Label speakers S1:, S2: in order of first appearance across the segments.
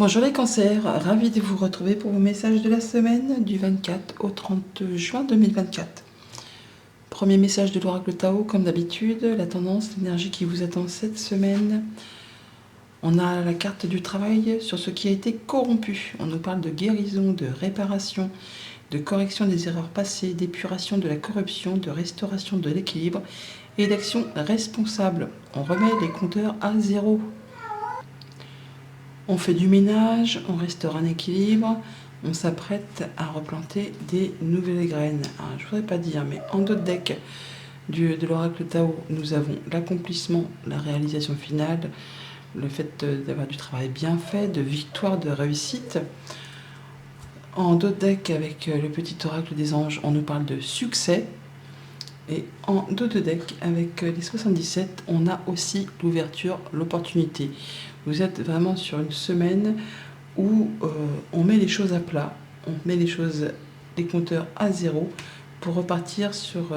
S1: Bonjour les cancers, ravi de vous retrouver pour vos messages de la semaine du 24 au 30 juin 2024. Premier message de l'oracle Tao, comme d'habitude, la tendance, l'énergie qui vous attend cette semaine. On a la carte du travail sur ce qui a été corrompu. On nous parle de guérison, de réparation, de correction des erreurs passées, d'épuration de la corruption, de restauration de l'équilibre et d'action responsable. On remet les compteurs à zéro. On fait du ménage, on restaure un équilibre, on s'apprête à replanter des nouvelles graines. Alors, je ne voudrais pas dire, mais en d'autres decks de l'oracle Tao, nous avons l'accomplissement, la réalisation finale, le fait d'avoir du travail bien fait, de victoire, de réussite. En d'autres decks, avec le petit oracle des anges, on nous parle de succès. Et en d'autres decks, avec les 77, on a aussi l'ouverture, l'opportunité. Vous êtes vraiment sur une semaine où on met les choses à plat, on met les compteurs à zéro pour repartir sur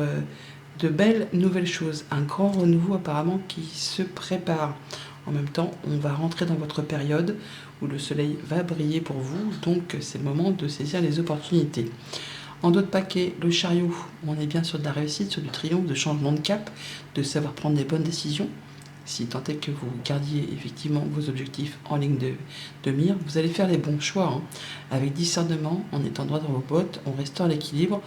S1: de belles nouvelles choses. Un grand renouveau apparemment qui se prépare. En même temps, on va rentrer dans votre période où le soleil va briller pour vous, donc c'est le moment de saisir les opportunités. En d'autres paquets, le chariot, on est bien sur de la réussite, sur du triomphe, de changement de cap, de savoir prendre des bonnes décisions. Si tant est que vous gardiez effectivement vos objectifs en ligne de mire, vous allez faire les bons choix. Avec discernement, en étant droit dans vos bottes, on restaure l'équilibre,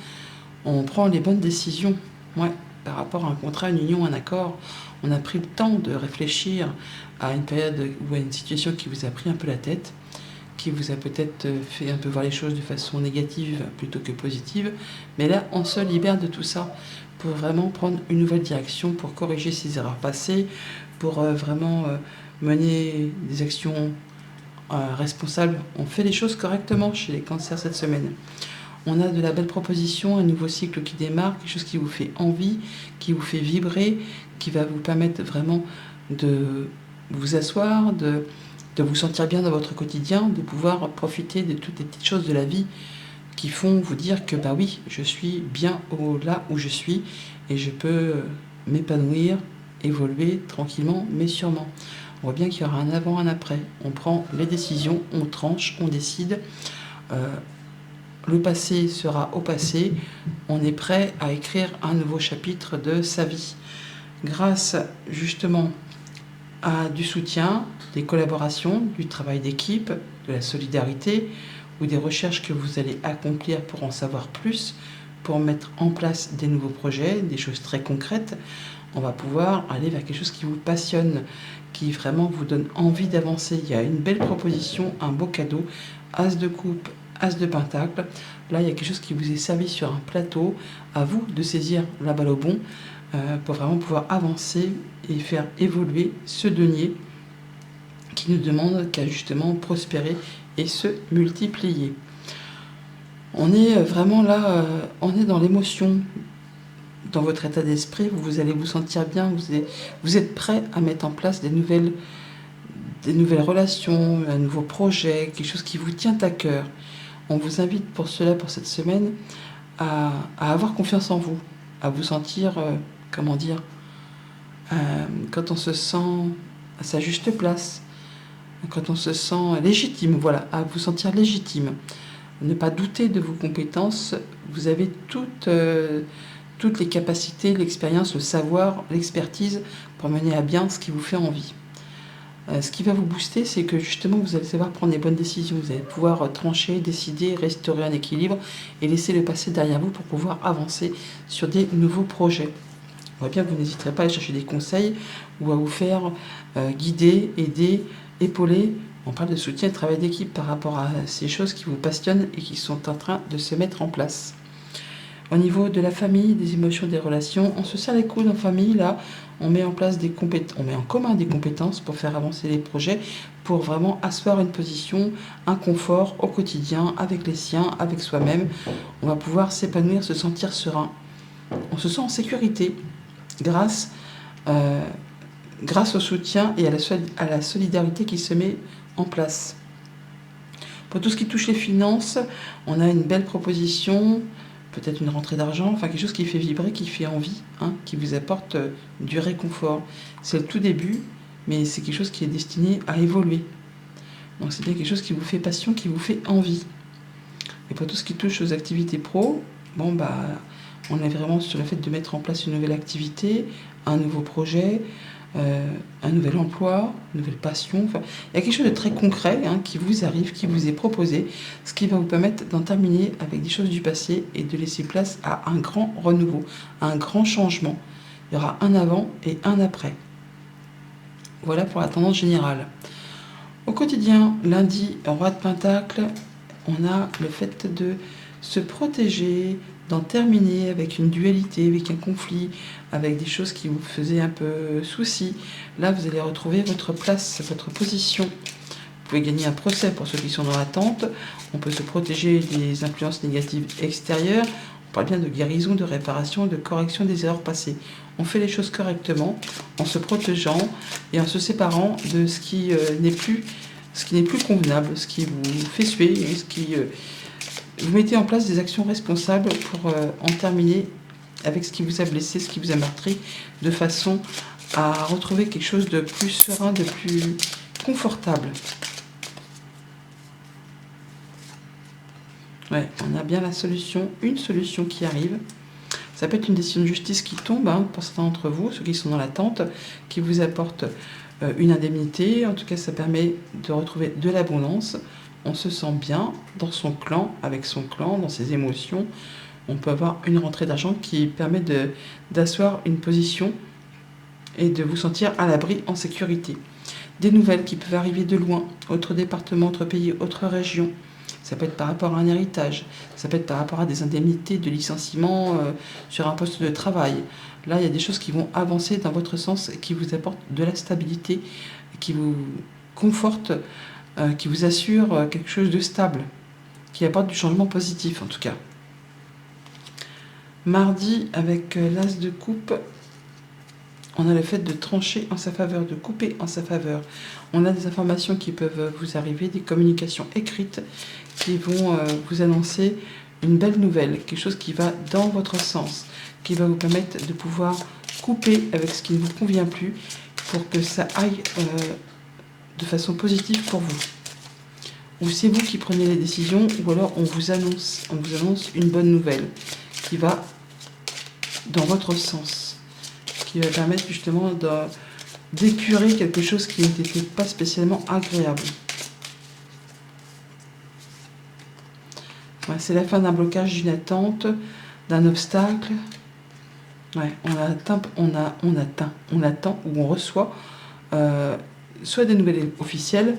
S1: on prend les bonnes décisions. Ouais, par rapport à un contrat, une union, un accord, on a pris le temps de réfléchir à une période ou à une situation qui vous a pris un peu la tête, qui vous a peut-être fait un peu voir les choses de façon négative plutôt que positive. Mais là, on se libère de tout ça pour vraiment prendre une nouvelle direction, pour corriger ses erreurs passées, pour vraiment mener des actions responsables. On fait les choses correctement chez les cancers cette semaine. On a de la belle proposition, un nouveau cycle qui démarre, quelque chose qui vous fait envie, qui vous fait vibrer, qui va vous permettre vraiment de vous asseoir, de vous sentir bien dans votre quotidien, de pouvoir profiter de toutes les petites choses de la vie qui font vous dire que bah oui, je suis bien là où je suis et je peux m'épanouir, évoluer tranquillement mais sûrement. On voit bien qu'il y aura un avant, un après. On prend les décisions, on tranche, on décide. Le passé sera au passé. On est prêt à écrire un nouveau chapitre de sa vie. Grâce justement à du soutien, des collaborations, du travail d'équipe, de la solidarité ou des recherches que vous allez accomplir pour en savoir plus, pour mettre en place des nouveaux projets, des choses très concrètes, on va pouvoir aller vers quelque chose qui vous passionne, qui vraiment vous donne envie d'avancer. Il y a une belle proposition, un beau cadeau, as de coupe, as de pentacle. Là, il y a quelque chose qui vous est servi sur un plateau. À vous de saisir la balle au bon pour vraiment pouvoir avancer et faire évoluer ce denier qui ne demande qu'à justement prospérer et se multiplier. On est vraiment là, on est dans l'émotion, dans votre état d'esprit, vous allez vous sentir bien, vous êtes prêt à mettre en place des nouvelles relations, un nouveau projet, quelque chose qui vous tient à cœur. On vous invite pour cela, pour cette semaine, à avoir confiance en vous, à vous sentir, quand on se sent à sa juste place, quand on se sent légitime, voilà, à vous sentir légitime. Ne pas douter de vos compétences, vous avez toutes les capacités, l'expérience, le savoir, l'expertise pour mener à bien ce qui vous fait envie. Ce qui va vous booster, c'est que justement vous allez savoir prendre les bonnes décisions, vous allez pouvoir trancher, décider, restaurer un équilibre et laisser le passé derrière vous pour pouvoir avancer sur des nouveaux projets. On voit bien que vous n'hésiterez pas à aller chercher des conseils ou à vous faire guider, aider, épauler. On parle de soutien et de travail d'équipe par rapport à ces choses qui vous passionnent et qui sont en train de se mettre en place. Au niveau de la famille, des émotions, des relations, on se serre les coudes en famille, là, on met en place on met en commun des compétences pour faire avancer les projets, pour vraiment asseoir une position, un confort au quotidien, avec les siens, avec soi-même. On va pouvoir s'épanouir, se sentir serein. On se sent en sécurité grâce au soutien et à la solidarité qui se met en place. Pour tout ce qui touche les finances, on a une belle proposition, peut-être une rentrée d'argent, enfin quelque chose qui fait vibrer, qui fait envie, qui vous apporte du réconfort. C'est le tout début, mais c'est quelque chose qui est destiné à évoluer. Donc c'est bien quelque chose qui vous fait passion, qui vous fait envie. Et pour tout ce qui touche aux activités pro, bon bah on est vraiment sur le fait de mettre en place une nouvelle activité, un nouveau projet, un nouvel emploi, une nouvelle passion. Enfin, il y a quelque chose de très concret qui vous arrive, qui vous est proposé, ce qui va vous permettre d'en terminer avec des choses du passé et de laisser place à un grand renouveau, à un grand changement. Il y aura un avant et un après. Voilà pour la tendance générale. Au quotidien, lundi, roi de Pentacle, on a le fait de se protéger, d'en terminer avec une dualité, avec un conflit, avec des choses qui vous faisaient un peu souci. Là, vous allez retrouver votre place, votre position. Vous pouvez gagner un procès pour ceux qui sont dans l'attente. On peut se protéger des influences négatives extérieures. On parle bien de guérison, de réparation, de correction des erreurs passées. On fait les choses correctement, en se protégeant et en se séparant de ce qui n'est plus convenable, ce qui vous fait suer, ce qui vous mettez en place des actions responsables pour en terminer avec ce qui vous a blessé, ce qui vous a meurtri, de façon à retrouver quelque chose de plus serein, de plus confortable. Ouais, on a bien la solution, une solution qui arrive. Ça peut être une décision de justice qui tombe pour certains d'entre vous, ceux qui sont dans l'attente, qui vous apporte une indemnité. En tout cas, ça permet de retrouver de l'abondance. On se sent bien dans son clan, avec son clan, dans ses émotions. On peut avoir une rentrée d'argent qui permet d'asseoir une position et de vous sentir à l'abri, en sécurité. Des nouvelles qui peuvent arriver de loin, autre département, autre pays, autre région. Ça peut être par rapport à un héritage, ça peut être par rapport à des indemnités de licenciement sur un poste de travail. Là, il y a des choses qui vont avancer dans votre sens, qui vous apportent de la stabilité, qui vous confortent, qui vous assurent quelque chose de stable, qui apporte du changement positif en tout cas. Mardi, avec l'As de coupe, on a le fait de trancher en sa faveur, de couper en sa faveur. On a des informations qui peuvent vous arriver, des communications écrites qui vont vous annoncer une belle nouvelle, quelque chose qui va dans votre sens, qui va vous permettre de pouvoir couper avec ce qui ne vous convient plus pour que ça aille de façon positive pour vous. Ou c'est vous qui prenez les décisions, ou alors on vous annonce une bonne nouvelle qui va dans votre sens, qui va permettre justement d'épurer quelque chose qui n'était pas spécialement agréable. Ouais, c'est la fin d'un blocage, d'une attente, d'un obstacle. Ouais, on attend ou on reçoit soit des nouvelles officielles,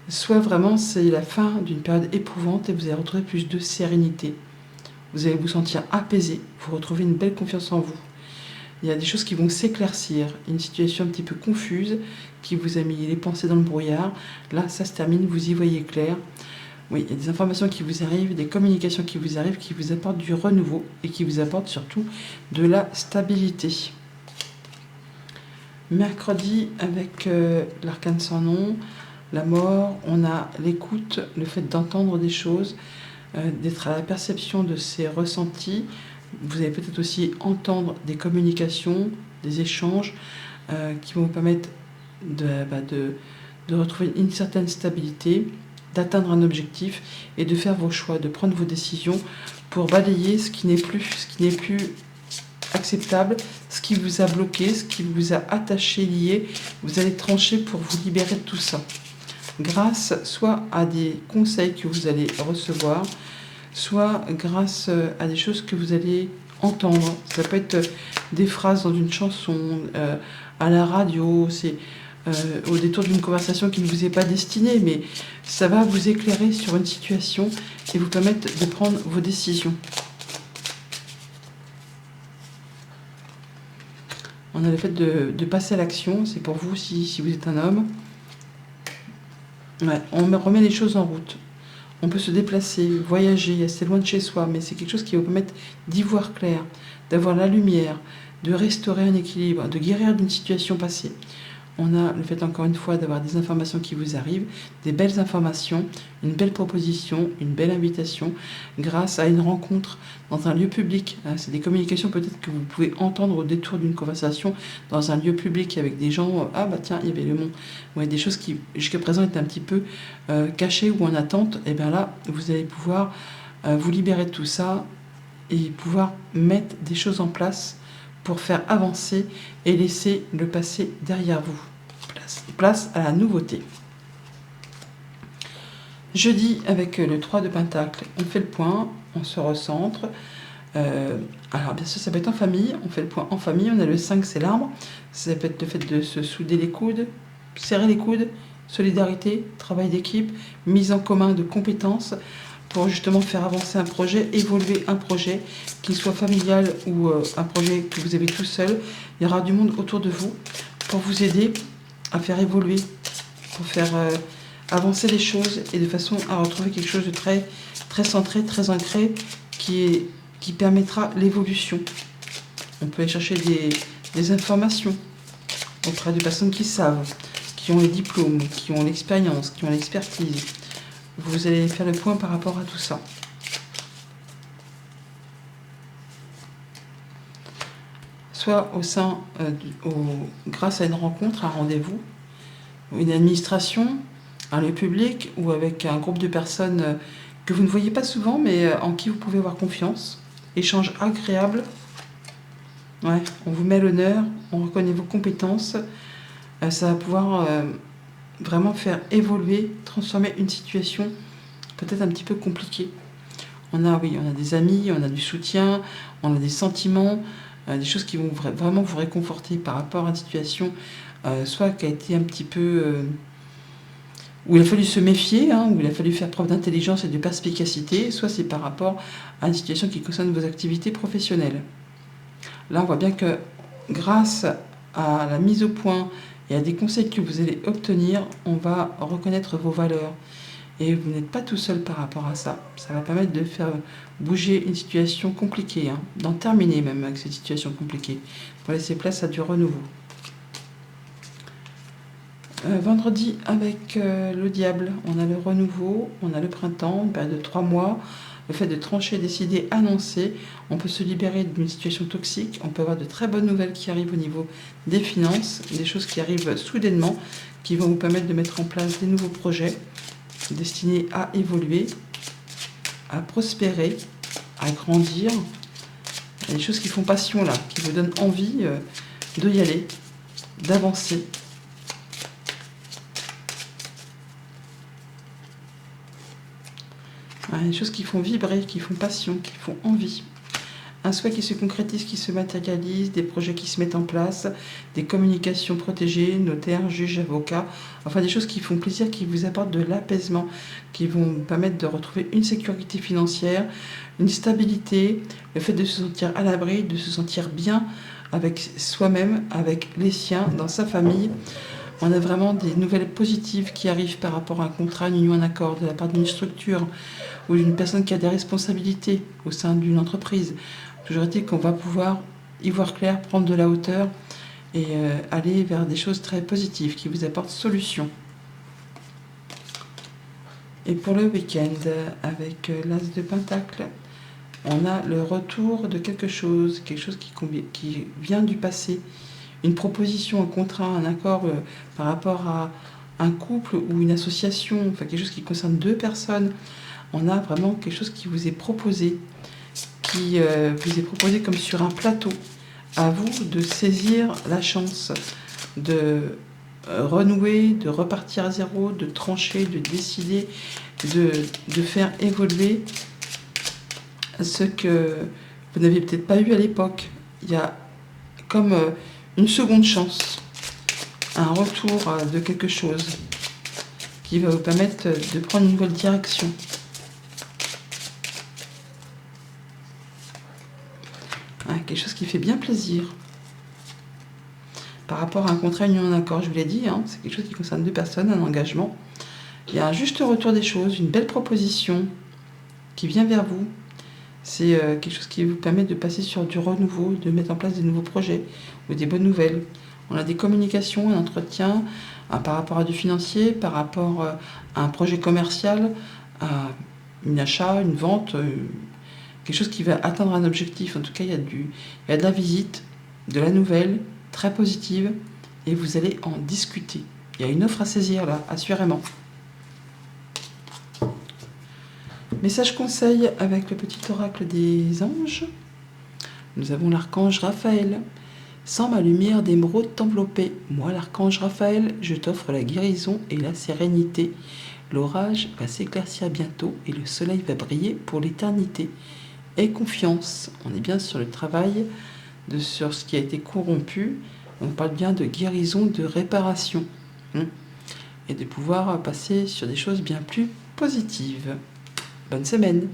S1: soit vraiment c'est la fin d'une période éprouvante et vous allez retrouver plus de sérénité. Vous allez vous sentir apaisé, vous retrouvez une belle confiance en vous. Il y a des choses qui vont s'éclaircir, une situation un petit peu confuse qui vous a mis les pensées dans le brouillard. Là, ça se termine, vous y voyez clair. Oui, il y a des informations qui vous arrivent, des communications qui vous arrivent, qui vous apportent du renouveau et qui vous apportent surtout de la stabilité. Mercredi, avec l'arcane sans nom, la mort, on a l'écoute, le fait d'entendre des choses, d'être à la perception de ses ressentis. Vous allez peut-être aussi entendre des communications, des échanges qui vont vous permettre de retrouver une certaine stabilité, d'atteindre un objectif et de faire vos choix, de prendre vos décisions pour balayer ce qui n'est plus acceptable, ce qui vous a bloqué, ce qui vous a attaché, lié. Vous allez trancher pour vous libérer de tout ça. Grâce soit à des conseils que vous allez recevoir, soit grâce à des choses que vous allez entendre. Ça peut être des phrases dans une chanson, à la radio, c'est au détour d'une conversation qui ne vous est pas destinée, mais ça va vous éclairer sur une situation et vous permettre de prendre vos décisions. On a le fait de passer à l'action, c'est pour vous si vous êtes un homme. Ouais, on remet les choses en route. On peut se déplacer, voyager, assez loin de chez soi, mais c'est quelque chose qui va vous permettre d'y voir clair, d'avoir la lumière, de restaurer un équilibre, de guérir d'une situation passée. on a le fait encore une fois d'avoir des informations qui vous arrivent, des belles informations, une belle proposition, une belle invitation grâce à une rencontre dans un lieu public. C'est des communications peut-être que vous pouvez entendre au détour d'une conversation dans un lieu public avec des gens. Ah bah tiens, il y avait le Mont. Ouais, des choses qui jusqu'à présent étaient un petit peu cachées ou en attente. Et bien là, vous allez pouvoir vous libérer de tout ça et pouvoir mettre des choses en place pour faire avancer et laisser le passé derrière vous. Place à la nouveauté. Jeudi, avec le 3 de Pentacle, on fait le point, on se recentre. Alors bien sûr, ça peut être en famille, on fait le point en famille. On a le 5, c'est l'arbre. Ça peut être le fait de se souder les coudes, serrer les coudes, solidarité, travail d'équipe, mise en commun de compétences, pour justement faire avancer un projet, évoluer un projet, qu'il soit familial ou un projet que vous avez tout seul. Il y aura du monde autour de vous pour vous aider à faire évoluer, pour faire avancer les choses et de façon à retrouver quelque chose de très, très centré, très ancré, qui permettra l'évolution. On peut aller chercher des informations auprès de personnes qui savent, qui ont les diplômes, qui ont l'expérience, qui ont l'expertise. Vous allez faire le point par rapport à tout ça. Soit au sein, grâce à une rencontre, un rendez-vous, une administration, un lieu public ou avec un groupe de personnes que vous ne voyez pas souvent mais en qui vous pouvez avoir confiance. Échange agréable. Ouais, on vous met à l'honneur, on reconnaît vos compétences. Ça va pouvoir vraiment faire évoluer, transformer une situation peut-être un petit peu compliquée. On a des amis, on a du soutien, on a des sentiments, des choses qui vont vraiment vous réconforter par rapport à une situation, soit qui a été un petit peu... où il a fallu se méfier, où il a fallu faire preuve d'intelligence et de perspicacité, soit c'est par rapport à une situation qui concerne vos activités professionnelles. Là, on voit bien que grâce à la mise au point et à des conseils que vous allez obtenir, on va reconnaître vos valeurs. Et vous n'êtes pas tout seul par rapport à ça. Ça va permettre de faire bouger une situation compliquée, d'en terminer même avec cette situation compliquée, pour laisser place à du renouveau. Vendredi, avec le diable, on a le renouveau, on a le printemps, une période de 3 mois. Le fait de trancher, décider, annoncer, on peut se libérer d'une situation toxique, on peut avoir de très bonnes nouvelles qui arrivent au niveau des finances, des choses qui arrivent soudainement, qui vont vous permettre de mettre en place des nouveaux projets destinés à évoluer, à prospérer, à grandir. Il y a des choses qui font passion là, qui vous donnent envie de y aller, d'avancer. Des choses qui font vibrer, qui font passion, qui font envie. Un souhait qui se concrétise, qui se matérialise, des projets qui se mettent en place, des communications protégées, notaires, juges, avocats, enfin des choses qui font plaisir, qui vous apportent de l'apaisement, qui vont vous permettre de retrouver une sécurité financière, une stabilité, le fait de se sentir à l'abri, de se sentir bien avec soi-même, avec les siens, dans sa famille. On a vraiment des nouvelles positives qui arrivent par rapport à un contrat, une union, un accord de la part d'une structure ou d'une personne qui a des responsabilités au sein d'une entreprise. Toujours est-il qu'on va pouvoir y voir clair, prendre de la hauteur et aller vers des choses très positives qui vous apportent solution. Et pour le week-end, avec l'As de Pentacle, on a le retour de quelque chose qui vient du passé, une proposition, un contrat, un accord par rapport à un couple ou une association, enfin quelque chose qui concerne 2 personnes. On a vraiment quelque chose qui vous est proposé, qui vous est proposé comme sur un plateau. À vous de saisir la chance de renouer, de repartir à zéro, de trancher, de décider, de faire évoluer ce que vous n'aviez peut-être pas eu à l'époque. Il y a comme une seconde chance, un retour de quelque chose qui va vous permettre de prendre une nouvelle direction. Quelque chose qui fait bien plaisir. Par rapport à un contrat union en accord, je vous l'ai dit, c'est quelque chose qui concerne 2 personnes, un engagement. Il y a un juste retour des choses, une belle proposition qui vient vers vous. C'est quelque chose qui vous permet de passer sur du renouveau, de mettre en place des nouveaux projets ou des bonnes nouvelles. On a des communications, un entretien par rapport à du financier, par rapport à un projet commercial, à un achat, une vente, quelque chose qui va atteindre un objectif. En tout cas, il y a de la visite, de la nouvelle, très positive, et vous allez en discuter. Il y a une offre à saisir là, assurément. Message conseil avec le petit oracle des anges. Nous avons l'archange Raphaël. Sans ma lumière d'émeraude t'envelopper, moi l'archange Raphaël, je t'offre la guérison et la sérénité. L'orage va s'éclaircir bientôt et le soleil va briller pour l'éternité. Aie confiance, on est bien sur le travail, sur ce qui a été corrompu. On parle bien de guérison, de réparation. Et de pouvoir passer sur des choses bien plus positives. Bonne semaine!